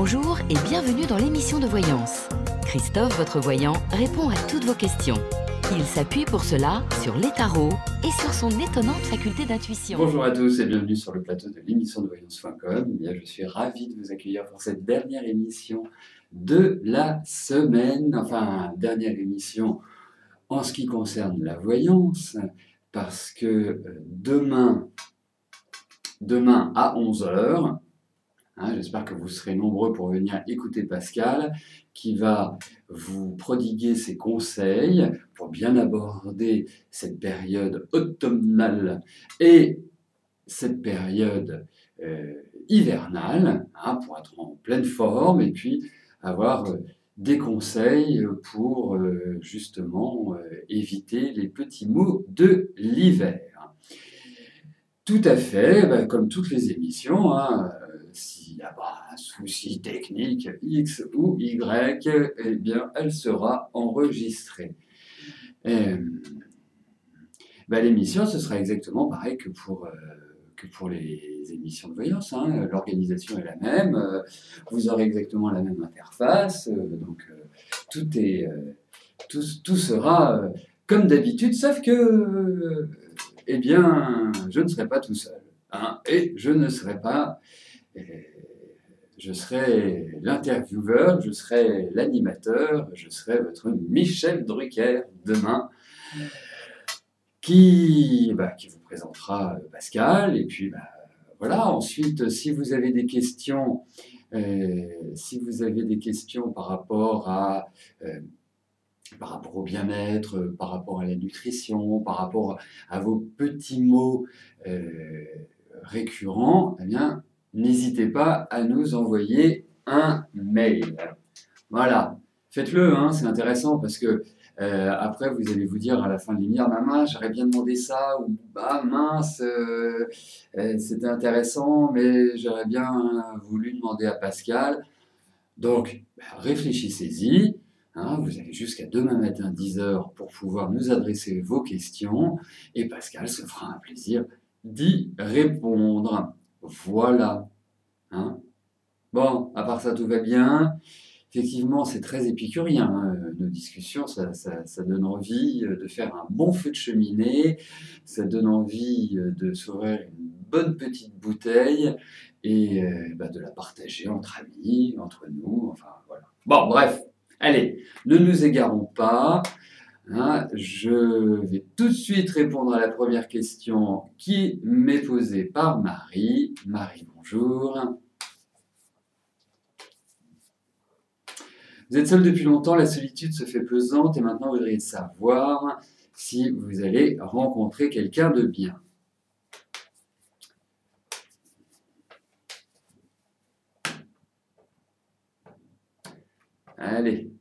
Bonjour et bienvenue dans l'émission de voyance. Christophe, votre voyant, répond à toutes vos questions. Il s'appuie pour cela sur les tarots et sur son étonnante faculté d'intuition. Bonjour à tous et bienvenue sur le plateau de l'émission de voyance.com. Je suis ravi de vous accueillir pour cette dernière émission de la semaine, enfin dernière émission en ce qui concerne la voyance, parce que demain à 11 h, j'espère que vous serez nombreux pour venir écouter Pascal, qui va vous prodiguer ses conseils pour bien aborder cette période automnale et cette période hivernale, pour être en pleine forme et puis avoir des conseils pour justement éviter les petits maux de l'hiver. Tout à fait, comme toutes les émissions, s'il y a un souci technique X ou Y, eh bien, elle sera enregistrée. L'émission, ce sera exactement pareil que pour les émissions de voyance. L'organisation est la même, vous aurez exactement la même interface, donc tout sera comme d'habitude, sauf que eh bien, je ne serai pas tout seul. Et je serai l'intervieweur, je serai l'animateur, je serai votre Michel Drucker demain, qui vous présentera Pascal. Et puis, voilà, ensuite, si vous avez des questions, par rapport au bien-être, par rapport à la nutrition, par rapport à vos petits mots récurrents, eh bien, n'hésitez pas à nous envoyer un mail. Voilà, faites-le, c'est intéressant parce que après vous allez vous dire à la fin de l'émission, maman, j'aurais bien demandé ça, ou mince, c'était intéressant, mais j'aurais bien voulu demander à Pascal. Donc, réfléchissez-y. Vous avez jusqu'à demain matin 10 h pour pouvoir nous adresser vos questions et Pascal se fera un plaisir d'y répondre. Voilà. Bon, à part ça, tout va bien. Effectivement, c'est très épicurien, nos discussions, ça donne envie de faire un bon feu de cheminée, ça donne envie de s'ouvrir une bonne petite bouteille et de la partager entre amis, entre nous, enfin voilà. Bon, bref, allez, ne nous égarons pas. Je vais tout de suite répondre à la première question qui m'est posée par Marie. Marie, bonjour. Vous êtes seul depuis longtemps, la solitude se fait pesante et maintenant vous voudriez savoir si vous allez rencontrer quelqu'un de bien. Allez.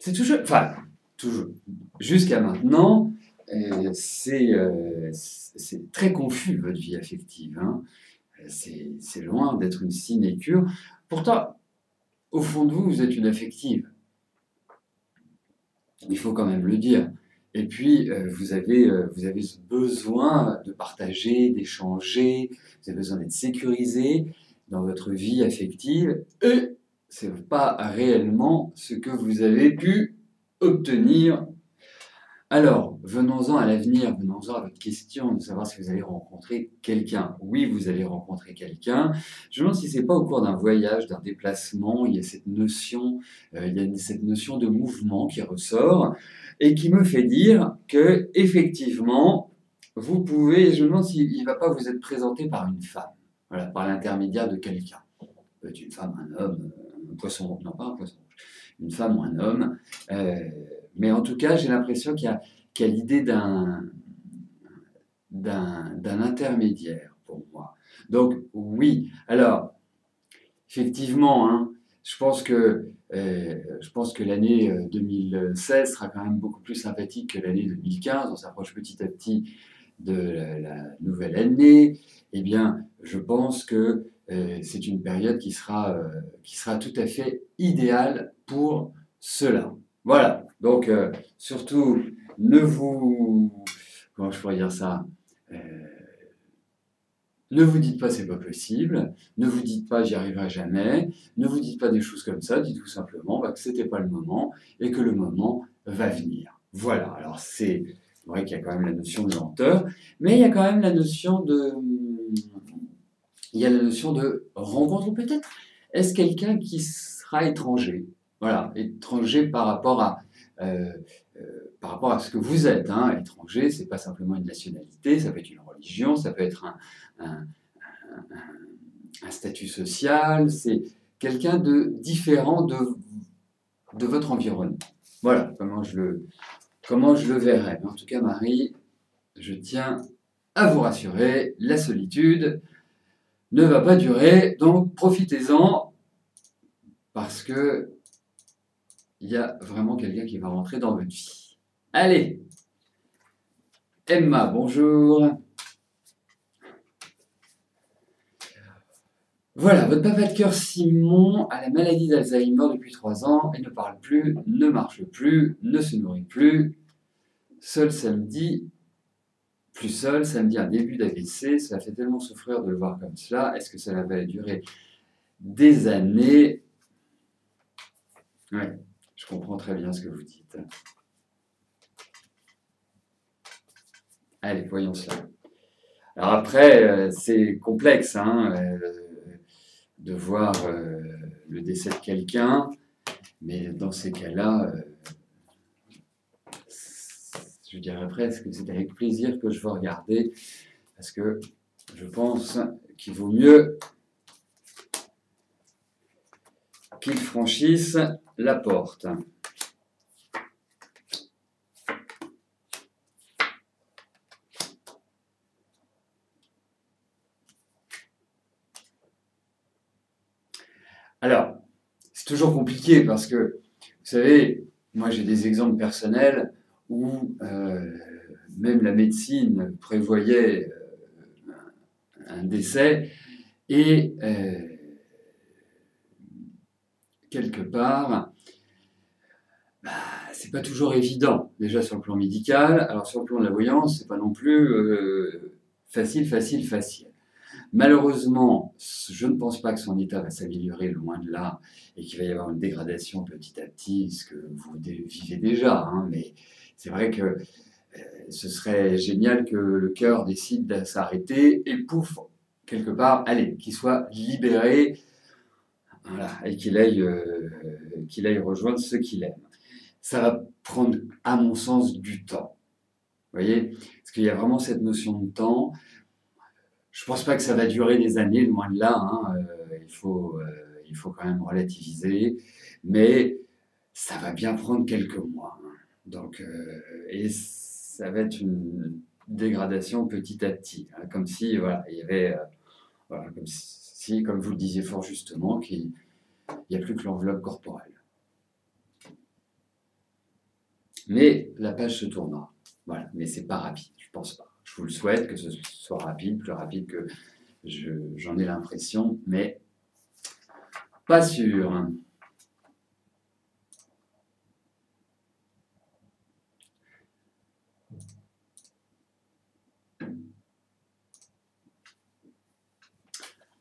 C'est toujours, jusqu'à maintenant, c'est très confus votre vie affective. C'est loin d'être une sinécure. Pourtant, au fond de vous, vous êtes une affective. Il faut quand même le dire. Et puis, vous avez ce besoin de partager, d'échanger, vous avez besoin d'être sécurisé dans votre vie affective. Et ce n'est pas réellement ce que vous avez pu obtenir. Alors, venons-en à l'avenir, venons-en à votre question de savoir si vous allez rencontrer quelqu'un. Oui, vous allez rencontrer quelqu'un. Je me demande si ce n'est pas au cours d'un voyage, d'un déplacement, il y a cette notion de mouvement qui ressort et qui me fait dire que effectivement, vous pouvez, je me demande s'il ne va pas vous être présenté par une femme, voilà, par l'intermédiaire de quelqu'un. Peut-être une femme, un homme, un poisson, non pas un poisson, une femme ou un homme. Mais en tout cas, j'ai l'impression qu'il y a l'idée d'un intermédiaire pour moi. Donc oui, alors effectivement, je pense que l'année 2016 sera quand même beaucoup plus sympathique que l'année 2015. On s'approche petit à petit de la nouvelle année. Eh bien, je pense que c'est une période qui sera tout à fait idéale pour cela. Voilà. Donc, surtout, ne vous... Comment je pourrais dire ça? Ne vous dites pas c'est pas possible, ne vous dites pas j'y arriverai jamais, ne vous dites pas des choses comme ça, dites tout simplement que c'était pas le moment et que le moment va venir. Voilà, alors c'est vrai qu'il y a quand même la notion de lenteur, mais il y a quand même la notion de rencontre, ou peut-être est-ce quelqu'un qui sera étranger, voilà, étranger euh, par rapport à ce que vous êtes, hein. Étranger, c'est pas simplement une nationalité, ça peut être une religion, ça peut être un, un statut social, c'est quelqu'un de différent de votre environnement. Voilà comment je le verrais. En tout cas, Marie, je tiens à vous rassurer, la solitude ne va pas durer, donc profitez-en, parce que il y a vraiment quelqu'un qui va rentrer dans votre vie. Allez, Emma, bonjour. Voilà, votre papa de cœur Simon a la maladie d'Alzheimer depuis 3 ans et ne parle plus, ne marche plus, ne se nourrit plus. Seul samedi, plus seul, samedi un début d'AVC, cela fait tellement souffrir de le voir comme cela. Est-ce que cela va durer des années? Oui, je comprends très bien ce que vous dites. Allez, voyons cela. Alors après, c'est complexe, hein, de voir le décès de quelqu'un, mais dans ces cas-là, je dirais presque que c'est avec plaisir que je veux regarder, parce que je pense qu'il vaut mieux qu'il franchisse la porte. Alors, c'est toujours compliqué parce que, vous savez, moi j'ai des exemples personnels où même la médecine prévoyait un décès et quelque part, bah, c'est pas toujours évident, déjà sur le plan médical. Alors sur le plan de la voyance, c'est pas non plus facile. Malheureusement, je ne pense pas que son état va s'améliorer, loin de là, et qu'il va y avoir une dégradation petit à petit, ce que vous vivez déjà, hein, mais c'est vrai que ce serait génial que le cœur décide de s'arrêter et pouf, quelque part, allez, qu'il soit libéré, voilà, et qu'il aille rejoindre ceux qu'il aime. Ça va prendre, à mon sens, du temps. Vous voyez? Parce qu'il y a vraiment cette notion de temps. Je ne pense pas que ça va durer des années, loin de là, hein. Il faut quand même relativiser, mais ça va bien prendre quelques mois, hein. Donc, et ça va être une dégradation petit à petit, hein, comme si, voilà, il y avait, voilà, comme si, comme vous le disiez fort justement, qu'il n'y a plus que l'enveloppe corporelle. Mais la page se tournera, voilà, mais c'est pas rapide, je pense pas. Je vous le souhaite que ce soit rapide, plus rapide que j'en ai l'impression, mais pas sûr.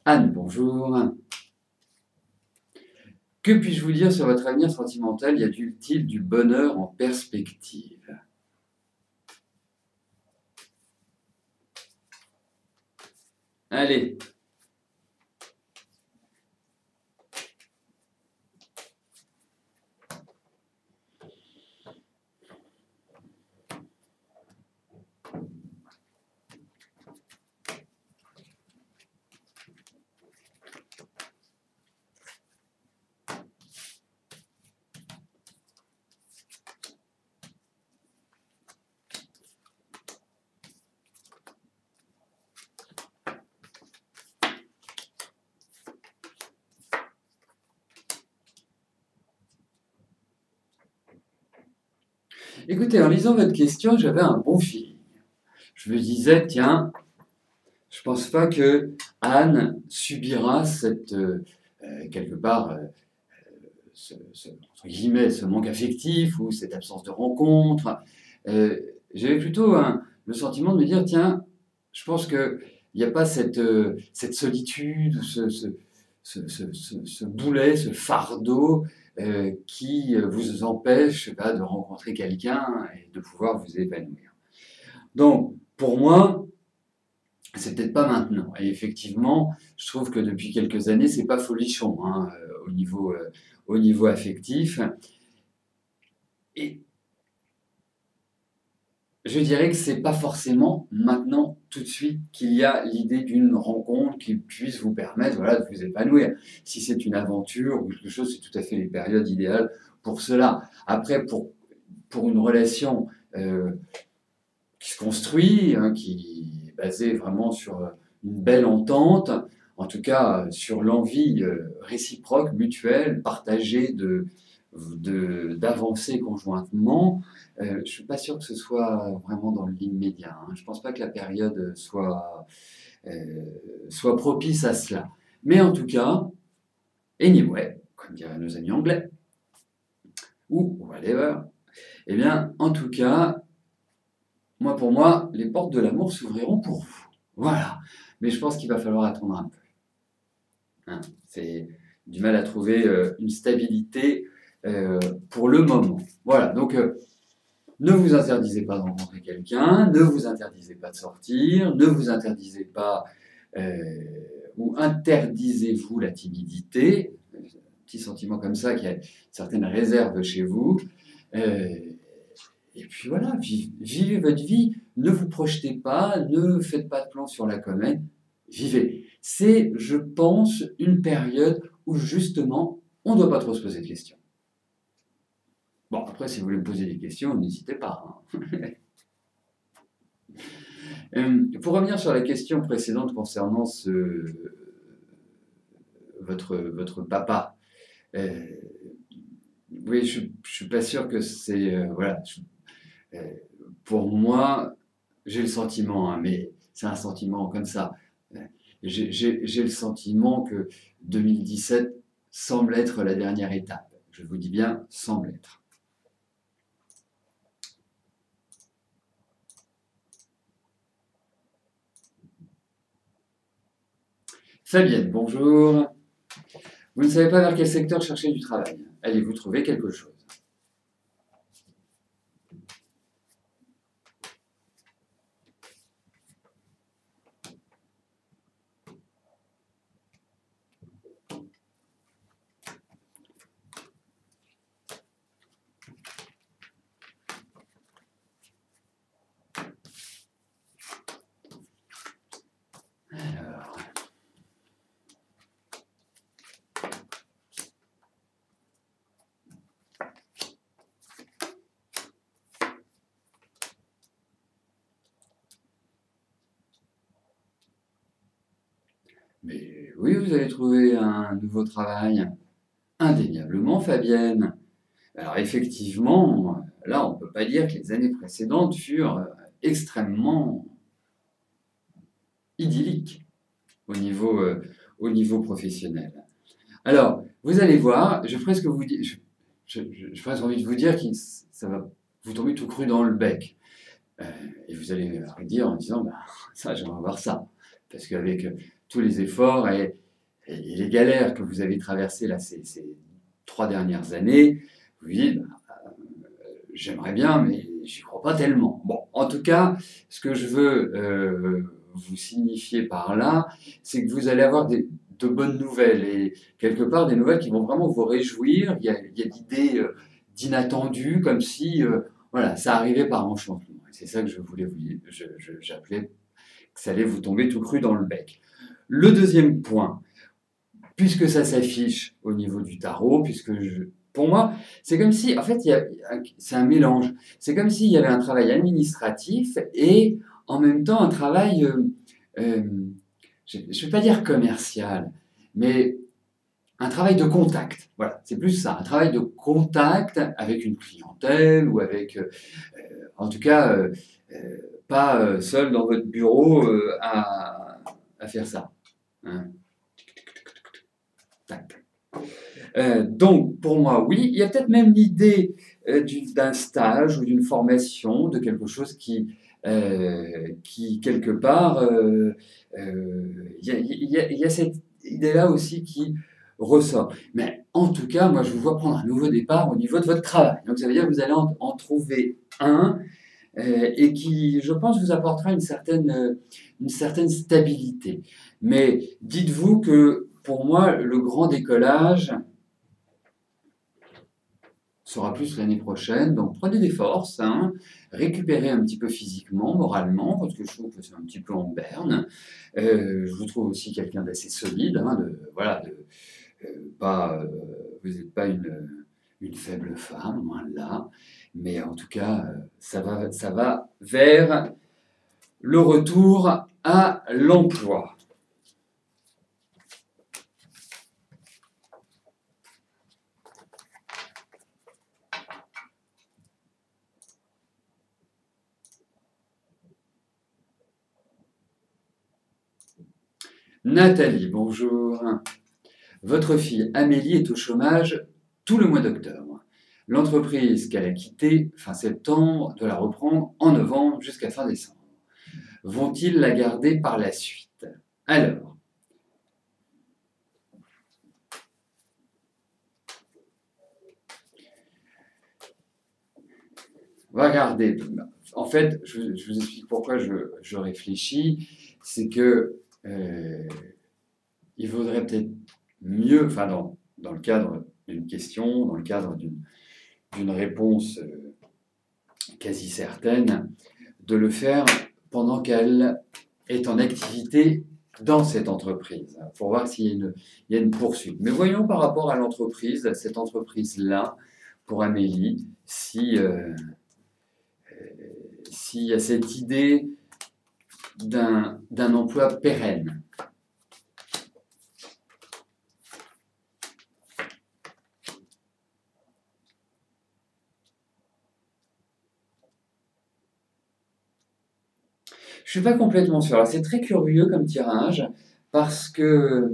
Anne, bonjour. Que puis-je vous dire sur votre avenir sentimental? Y a-t-il du bonheur en perspective? Allez. Écoutez, en lisant votre question, j'avais un bon feeling. Je me disais, tiens, je pense pas que Anne subira cette, quelque part, entre guillemets, ce manque affectif ou cette absence de rencontre. J'avais plutôt le sentiment de me dire, tiens, je pense qu'il n'y a pas cette solitude, ce boulet, ce fardeau qui vous empêche, je sais pas, de rencontrer quelqu'un et de pouvoir vous épanouir. Donc, pour moi, c'est peut-être pas maintenant. Et effectivement, je trouve que depuis quelques années, c'est pas folichon hein, au niveau affectif. Et je dirais que c'est pas forcément maintenant, tout de suite, qu'il y a l'idée d'une rencontre qui puisse vous permettre voilà, de vous épanouir. Si c'est une aventure ou quelque chose, c'est tout à fait les périodes idéales pour cela. Après, pour une relation qui se construit, hein, qui est basée vraiment sur une belle entente, en tout cas sur l'envie réciproque, mutuelle, partagée d'avancer conjointement, je ne suis pas sûr que ce soit vraiment dans l'immédiat. Hein. Je ne pense pas que la période soit propice à cela. Mais en tout cas, anyway, comme diraient nos amis anglais, ou whatever, eh bien, en tout cas, pour moi, les portes de l'amour s'ouvriront pour vous. Voilà. Mais je pense qu'il va falloir attendre un peu. Hein, c'est du mal à trouver une stabilité pour le moment. Voilà. Donc, ne vous interdisez pas de rencontrer quelqu'un, ne vous interdisez pas de sortir, ne vous interdisez pas ou interdisez-vous la timidité. Un petit sentiment comme ça qui a certaines réserves chez vous. Et puis voilà, vivez votre vie, ne vous projetez pas, ne faites pas de plan sur la comète, vivez. C'est, je pense, une période où justement, on ne doit pas trop se poser de questions. Bon, après, si vous voulez me poser des questions, n'hésitez pas. Hein. Pour revenir sur la question précédente concernant votre papa, oui, je ne suis pas sûr que c'est... voilà. Pour moi, j'ai le sentiment, hein, mais c'est un sentiment comme ça, j'ai le sentiment que 2017 semble être la dernière étape. Je vous dis bien, semble être. Fabienne, bonjour. Vous ne savez pas vers quel secteur chercher du travail. Allez-vous trouver quelque chose? Mais oui, vous allez trouver un nouveau travail. Indéniablement, Fabienne. Alors effectivement, là, on ne peut pas dire que les années précédentes furent extrêmement idylliques au niveau professionnel. Alors, vous allez voir, j'ai presque envie de vous dire que ça va vous tomber tout cru dans le bec. Et vous allez dire en disant, bah, ça, j'aimerais voir ça. Parce qu'avec tous les efforts et les galères que vous avez traversées là, ces 3 dernières années, vous vous dites, bah, j'aimerais bien, mais j'y crois pas tellement. Bon, en tout cas, ce que je veux vous signifier par là, c'est que vous allez avoir de bonnes nouvelles et quelque part des nouvelles qui vont vraiment vous réjouir. Il y a l'idée d'inattendu, comme si voilà, ça arrivait par enchantement. Et c'est ça que je voulais vous dire. J'appelais que ça allait vous tomber tout cru dans le bec. Le deuxième point, puisque ça s'affiche au niveau du tarot, pour moi, c'est comme si, en fait, c'est un mélange. C'est comme s'il y avait un travail administratif et en même temps un travail, je ne vais pas dire commercial, mais un travail de contact. Voilà, c'est plus ça, un travail de contact avec une clientèle ou avec, en tout cas, pas seul dans votre bureau à faire ça. Hein. Tac. Donc, pour moi, oui, il y a peut-être même l'idée d'un stage ou d'une formation, de quelque chose qui quelque part, il y a cette idée-là aussi qui ressort. Mais en tout cas, moi, je vous vois prendre un nouveau départ au niveau de votre travail. Donc, ça veut dire que vous allez en trouver un et qui, je pense, vous apportera une certaine stabilité. Mais dites-vous que, pour moi, le grand décollage sera plus l'année prochaine. Donc prenez des forces, hein, récupérez un petit peu physiquement, moralement, parce que je trouve que c'est un petit peu en berne. Je vous trouve aussi quelqu'un d'assez solide, hein, voilà, pas, vous n'êtes pas une faible femme, loin de là. Mais en tout cas, ça va vers le retour à l'emploi. Nathalie, bonjour. Votre fille Amélie est au chômage tout le mois d'octobre. L'entreprise qu'elle a quittée fin septembre doit la reprendre en novembre jusqu'à fin décembre. Vont-ils la garder par la suite? Alors, on va regarder. En fait, je vous explique pourquoi je réfléchis. C'est que il vaudrait peut-être mieux, enfin dans le cadre d'une question, dans le cadre d'une réponse quasi certaine, de le faire pendant qu'elle est en activité dans cette entreprise, pour voir s'il y a une poursuite. Mais voyons par rapport à l'entreprise, à cette entreprise-là, pour Amélie, s'il y a cette idée d'un emploi pérenne. Je ne suis pas complètement sûr. C'est très curieux comme tirage parce que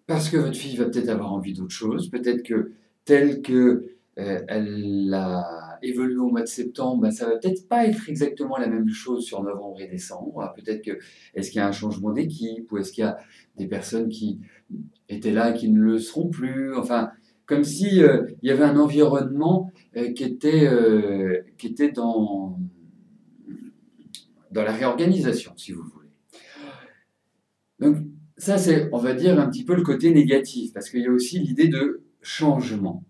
votre fille va peut-être avoir envie d'autre chose. Peut-être que tel que elle a évolué au mois de septembre, ben, ça va peut-être pas être exactement la même chose sur novembre et décembre. Peut-être que est-ce qu'il y a un changement d'équipe ou est-ce qu'il y a des personnes qui étaient là et qui ne le seront plus. Enfin, comme si il y avait un environnement qui était dans la réorganisation, si vous voulez. Donc, ça, c'est, on va dire, un petit peu le côté négatif, parce qu'il y a aussi l'idée de changement.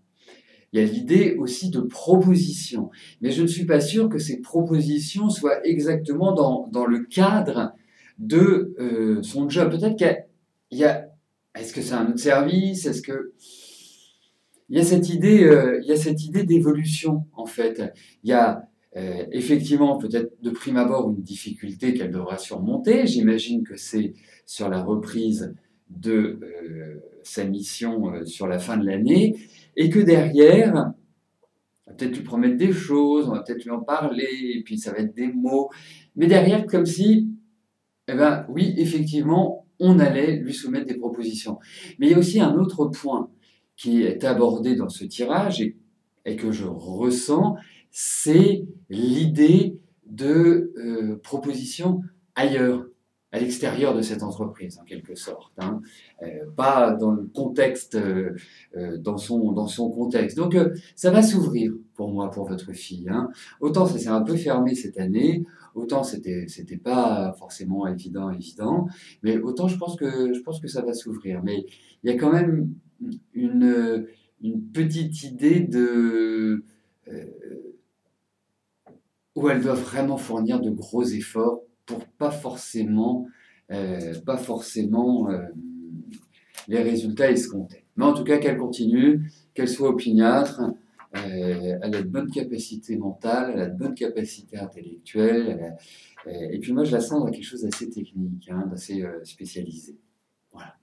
Il y a l'idée aussi de proposition. Mais je ne suis pas sûr que ces propositions soient exactement dans le cadre de son job. Peut-être qu'il y a... Est-ce que c'est un autre service? Est-ce que... Il y a cette idée d'évolution, en fait. Il y a effectivement, peut-être de prime abord, une difficulté qu'elle devra surmonter. J'imagine que c'est sur la reprise de sa mission sur la fin de l'année, et que derrière, on va peut-être lui promettre des choses, on va peut-être lui en parler, et puis ça va être des mots, mais derrière, comme si, eh ben, oui, effectivement, on allait lui soumettre des propositions. Mais il y a aussi un autre point qui est abordé dans ce tirage et que je ressens, c'est l'idée de propositions ailleurs, à l'extérieur de cette entreprise, en quelque sorte. Hein. Pas dans le contexte, dans son contexte. Donc, ça va s'ouvrir pour moi, pour votre fille. Hein. Autant ça s'est un peu fermé cette année, autant c'était pas forcément évident, mais autant je pense que ça va s'ouvrir. Mais il y a quand même une petite idée de où elle doit vraiment fournir de gros efforts pour pas forcément les résultats escomptés. Mais en tout cas, qu'elle continue, qu'elle soit opiniâtre, elle a de bonnes capacités mentales, elle a de bonnes capacités intellectuelles, et puis moi je la sens dans quelque chose d'assez technique, hein, d'assez spécialisé. Voilà.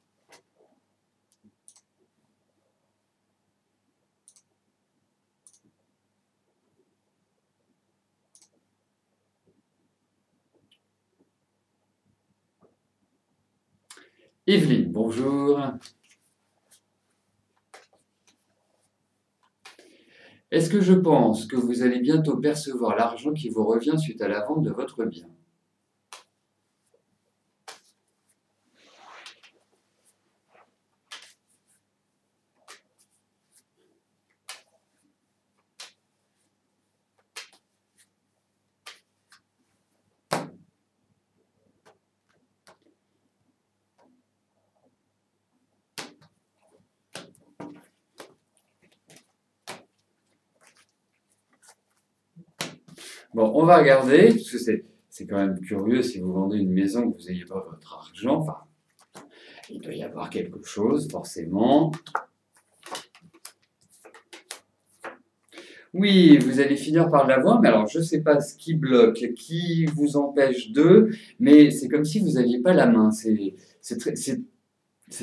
Evelyne, bonjour. Est-ce que je pense que vous allez bientôt percevoir l'argent qui vous revient suite à la vente de votre bien? Bon, on va regarder, parce que c'est quand même curieux si vous vendez une maison que vous n'ayez pas votre argent. Enfin, il doit y avoir quelque chose, forcément. Oui, vous allez finir par l'avoir, mais alors je ne sais pas ce qui bloque, qui vous empêche de, mais c'est comme si vous n'aviez pas la main. C'est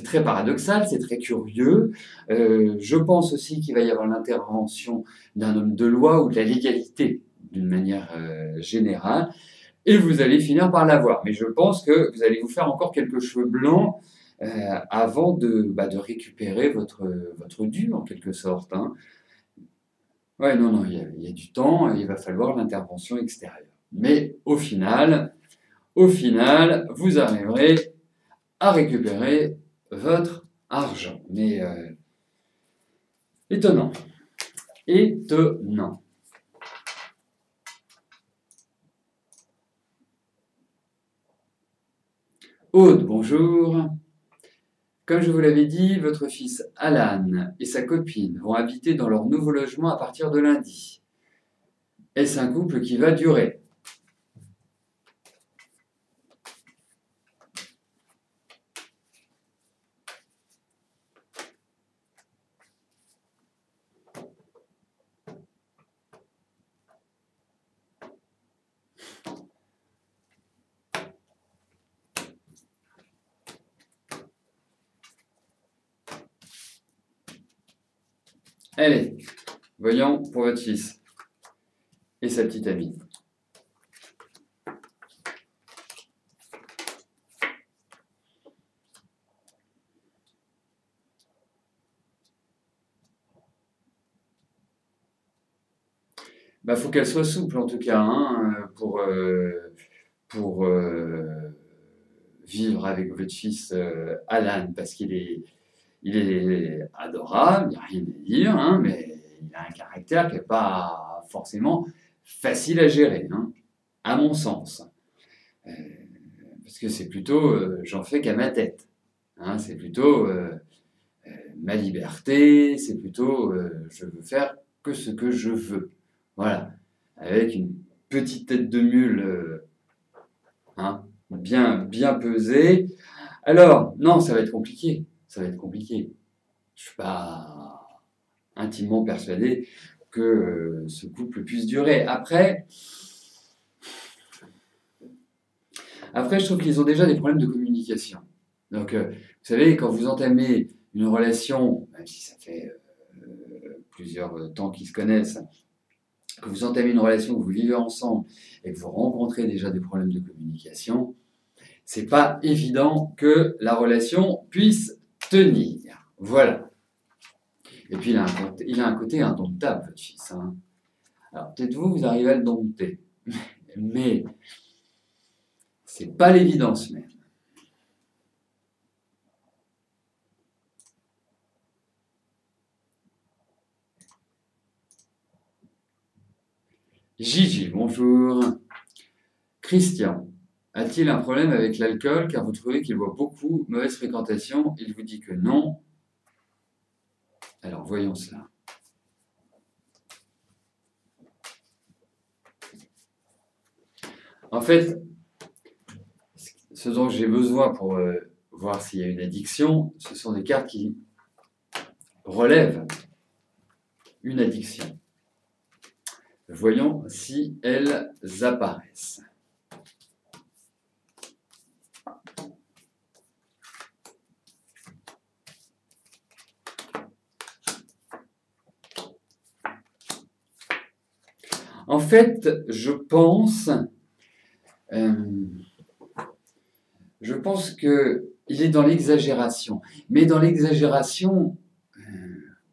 très paradoxal, c'est très curieux. Je pense aussi qu'il va y avoir l'intervention d'un homme de loi ou de la légalité d'une manière générale, et vous allez finir par l'avoir. Mais je pense que vous allez vous faire encore quelques cheveux blancs avant de récupérer votre dû, en quelque sorte. Hein. Ouais, non, non, il y a du temps et il va falloir l'intervention extérieure. Mais au final, vous arriverez à récupérer votre argent. Mais étonnant. Étonnant. Aude, bonjour. Comme je vous l'avais dit, votre fils Alan et sa copine vont habiter dans leur nouveau logement à partir de lundi. Est-ce un couple qui va durer? Allez, voyons pour votre fils et sa petite amie. Bah, faut qu'elle soit souple en tout cas, hein, pour vivre avec votre fils Alan, parce il est adorable, il n'y a rien à dire, hein, mais il a un caractère qui n'est pas forcément facile à gérer, hein, à mon sens. Euh, Parce que c'est plutôt j'en fais qu'à ma tête. Hein, c'est plutôt ma liberté, c'est plutôt je veux faire que ce que je veux. Voilà. Avec une petite tête de mule hein, bien pesée. Alors, non, ça va être compliqué. Ça va être compliqué. Je suis pas intimement persuadé que ce couple puisse durer. Après, je trouve qu'ils ont déjà des problèmes de communication. Donc, vous savez, quand vous entamez une relation, même si ça fait plusieurs temps qu'ils se connaissent, que vous entamez une relation, que vous vivez ensemble et que vous rencontrez déjà des problèmes de communication, c'est pas évident que la relation puisse tenir. Voilà. Et puis, il a un côté indomptable, votre fils. Hein. Alors, peut-être vous arrivez à le dompter. Mais c'est pas l'évidence même. Gigi, bonjour. Christian, a-t-il un problème avec l'alcool car vous trouvez qu'il boit beaucoup, mauvaise fréquentation? Il vous dit que non. Alors, voyons cela. En fait, ce dont j'ai besoin pour voir s'il y a une addiction, ce sont des cartes qui relèvent une addiction. Voyons si elles apparaissent. En fait, je pense que il est dans l'exagération. Mais dans l'exagération,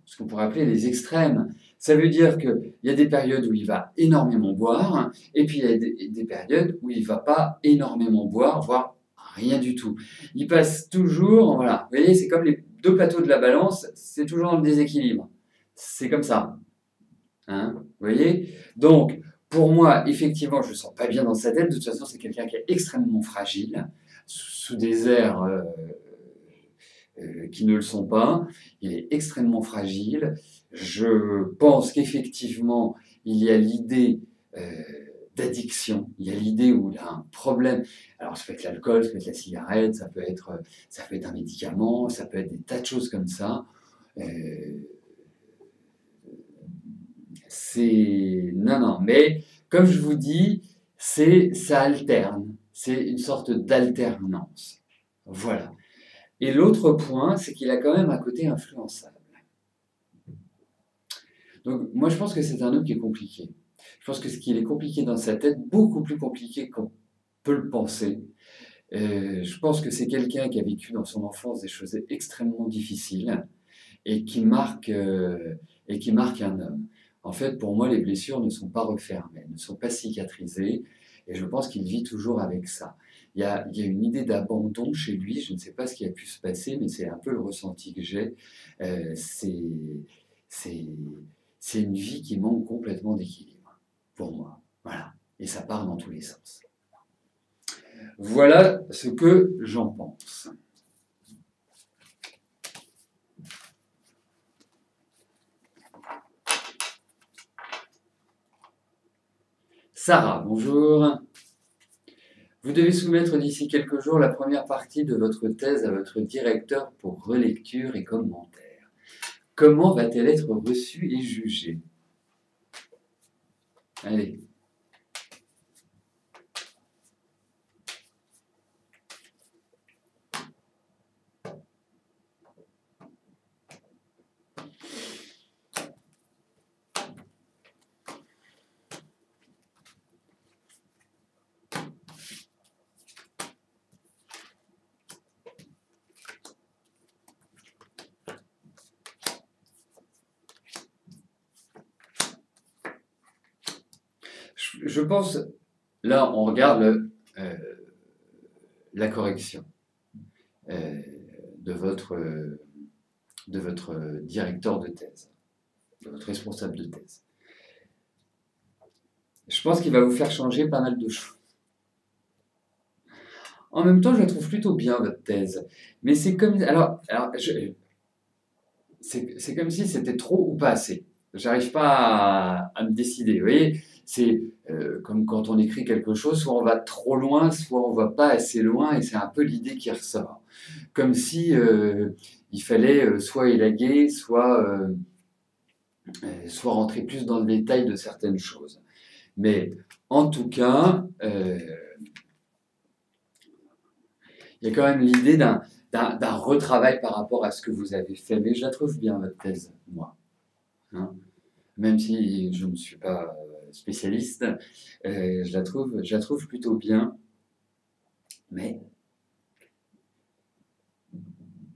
ce qu'on pourrait appeler les extrêmes. Ça veut dire qu'il y a des périodes où il va énormément boire, et puis il y a des périodes où il ne va pas énormément boire, voire rien du tout. Il passe toujours, voilà, vous voyez, c'est comme les deux plateaux de la balance, c'est toujours dans le déséquilibre. C'est comme ça. Hein, vous voyez? Donc, pour moi, effectivement, je ne sens pas bien dans sa tête. De toute façon, c'est quelqu'un qui est extrêmement fragile, sous des airs qui ne le sont pas. Il est extrêmement fragile. Je pense qu'effectivement, il y a l'idée d'addiction. Il y a l'idée où il a un problème. Alors, ça peut être l'alcool, ça peut être la cigarette, ça peut être un médicament, ça peut être des tas de choses comme ça. Non, mais comme je vous dis, ça alterne. C'est une sorte d'alternance. Voilà. Et l'autre point, c'est qu'il a quand même un côté influençable. Donc, moi, je pense que c'est un homme qui est compliqué. Je pense que ce qu'il est compliqué dans sa tête, beaucoup plus compliqué qu'on peut le penser. Je pense que c'est quelqu'un qui a vécu dans son enfance des choses extrêmement difficiles et qui marque un homme. En fait, pour moi, les blessures ne sont pas refermées, ne sont pas cicatrisées, et je pense qu'il vit toujours avec ça. Il y a une idée d'abandon chez lui, je ne sais pas ce qui a pu se passer, mais c'est un peu le ressenti que j'ai. C'est une vie qui manque complètement d'équilibre, pour moi. Voilà, et ça part dans tous les sens. Voilà ce que j'en pense. Sarah, bonjour. Vous devez soumettre d'ici quelques jours la première partie de votre thèse à votre directeur pour relecture et commentaires. Comment va-t-elle être reçue et jugée? Allez. Je pense, là, on regarde la correction de votre directeur de thèse, de votre responsable de thèse. Je pense qu'il va vous faire changer pas mal de choses. En même temps, je la trouve plutôt bien, votre thèse. Mais c'est comme... c'est comme si c'était trop ou pas assez. J'arrive pas à me décider, vous voyez? C'est comme quand on écrit quelque chose, soit on va trop loin, soit on va pas assez loin, et c'est un peu l'idée qui ressort. Comme si il fallait soit élaguer, soit rentrer plus dans le détail de certaines choses. Mais en tout cas, il y a quand même l'idée d'un retravail par rapport à ce que vous avez fait. Mais je la trouve bien, votre thèse, moi. Hein, même si je ne suis pas spécialiste, je la trouve plutôt bien. Mais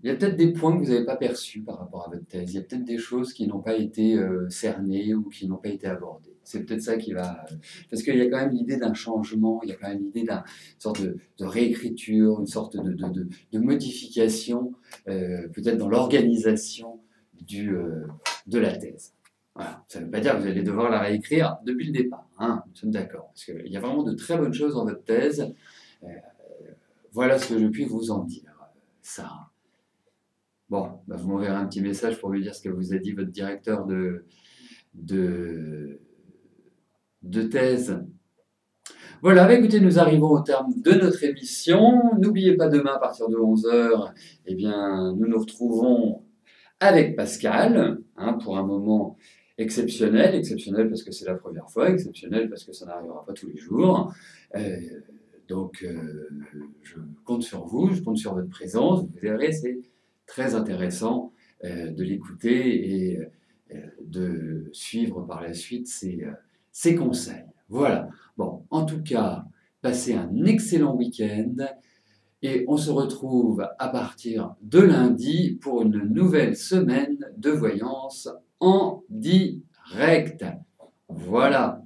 il y a peut-être des points que vous n'avez pas perçus par rapport à votre thèse. Il y a peut-être des choses qui n'ont pas été cernées ou qui n'ont pas été abordées. C'est peut-être ça qui va... Parce qu'il y a quand même l'idée d'un changement, il y a quand même l'idée d'une sorte de réécriture, une sorte de modification, peut-être dans l'organisation de la thèse. Voilà. Ça ne veut pas dire que vous allez devoir la réécrire depuis le départ. Hein, nous sommes d'accord. Parce qu'il y a vraiment de très bonnes choses dans votre thèse. Voilà ce que je puis vous en dire, Sarah. Bon, bah vous m'enverrez un petit message pour lui dire ce que vous a dit votre directeur de thèse. Voilà, bah écoutez, nous arrivons au terme de notre émission. N'oubliez pas, demain à partir de 11h, eh bien, nous nous retrouvons avec Pascal, hein, pour un moment exceptionnel parce que c'est la première fois, exceptionnel parce que ça n'arrivera pas tous les jours. Donc, je compte sur vous, je compte sur votre présence. Vous verrez, c'est très intéressant de l'écouter et de suivre par la suite ses conseils. Voilà. Bon, en tout cas, passez un excellent week-end Et on se retrouve à partir de lundi pour une nouvelle semaine de voyance en direct. Voilà.